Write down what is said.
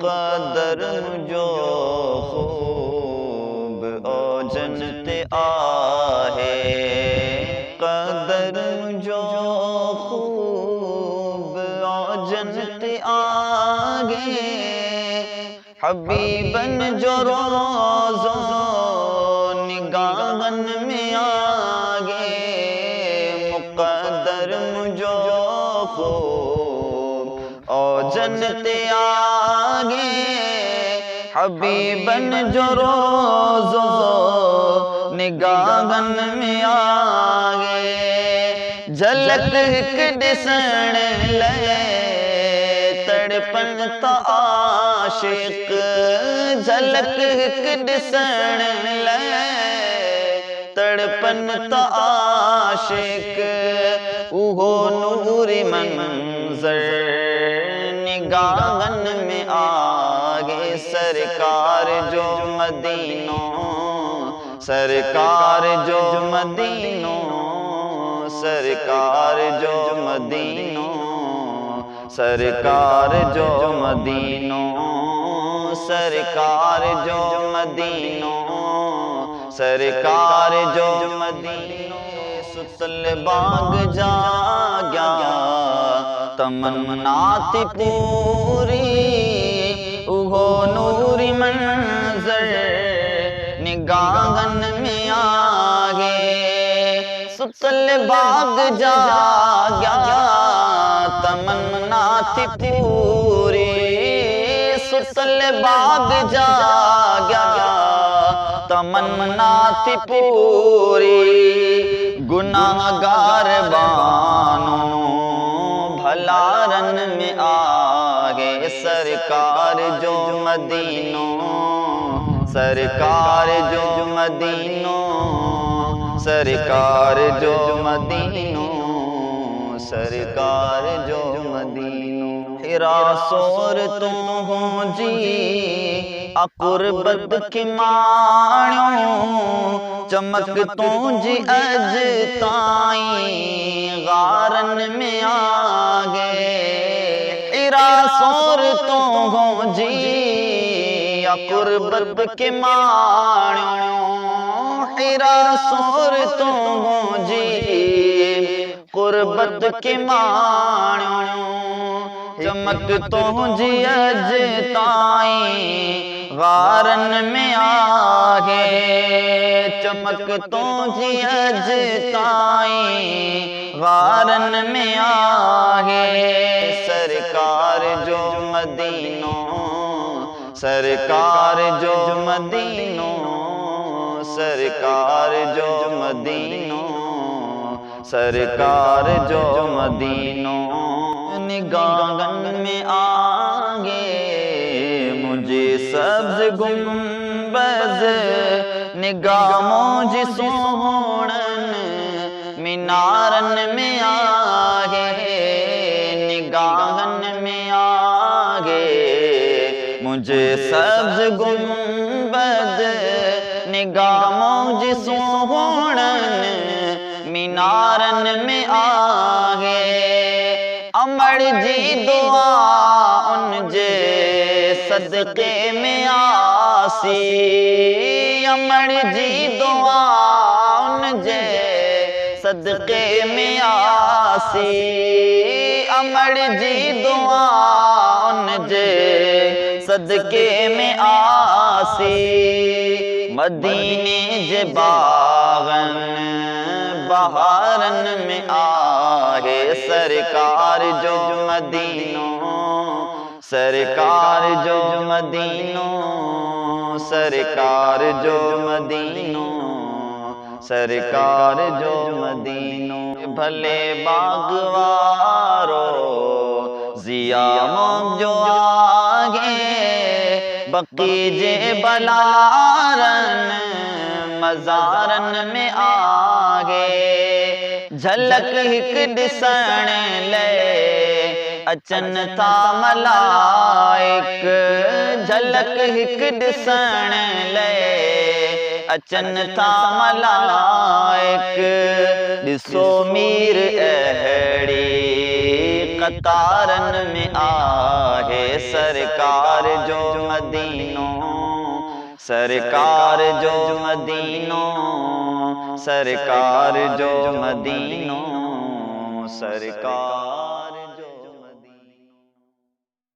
مقدر جو خوب او جنت آہے قدر جو خوب او جنت آگے حبیبن جو روزو نگاہن میں آگے مقدر جو خوب او جنت آگے حبیبن جو روزو نگاہن میں آگے جھلک ہک ڈسن لے تڑپن تا عاشق جھلک ہک ڈسن لے تڑپن تا عاشق اوہو نوری منظر نگاہن میں آگے سرکار جو مدینوں سرکار جو مدینوں سرکار جو مدینوں سرکار جو مدینوں سرکار جو مدینوں سرکار جو مدینوں ستل باغ جاگیا تمنا تھی پوری اوہو نوری منظر نگاہن میں آگے ستل باغ جاگیا تمنا تھی پوری ستل باغ جاگیا تمنا تھی پوری گناہگار بانوں بھلا رن میں آگے سرکار جو مدینوں سرکار جو مدینوں سرکار جو مدینوں سرکار جو مدینوں حرا صورتوں ہوں جی قربت کی مانیوں چمکتوں جی اجتائیں غارن میں آگے حرا صورتوں ہوں جی قربت کی مانیوں حرا صورتوں ہوں جی قربت کی مانیوں چمکتوں جی اجتائیں غارن میں آگے چمکتوں جی اجتائیں غارن میں آگے سرکار جو مدینوں سرکار جو مدینوں سرکار جو مدینوں سرکار جو مدینوں نگاہن میں آگے مجھے سبز گنبد نگاہوں جی سوڑن مینارن میں آگے نگاہن میں آگے مجھے سبز گنبد نگاہوں جی سوڑن مینارن میں آگے امڑ جی دعا ان جے صدقے میں آسی امڑ جی دعا ان جے صدقے میں آسی امڑ جی دعا ان جے صدقے میں آسی مدینے جے باغن بہارن میں آگے سرکار جو مدینوں سرکار جو مدینوں سرکار جو مدینوں سرکار جو مدینوں بھلے باغوارو ضیاء جو آگے بقی جے بلارن مزارن میں آگے جھلک ہک ڈسن لے اچن تا ملائک جھلک ہک ڈسن لے اچن تا ملائک ڈسو میر اہڑی قطارن میں آگے سرکار سرکار جو مدینوں سرکار جو مدینوں سرکار جو مدینوں سرکار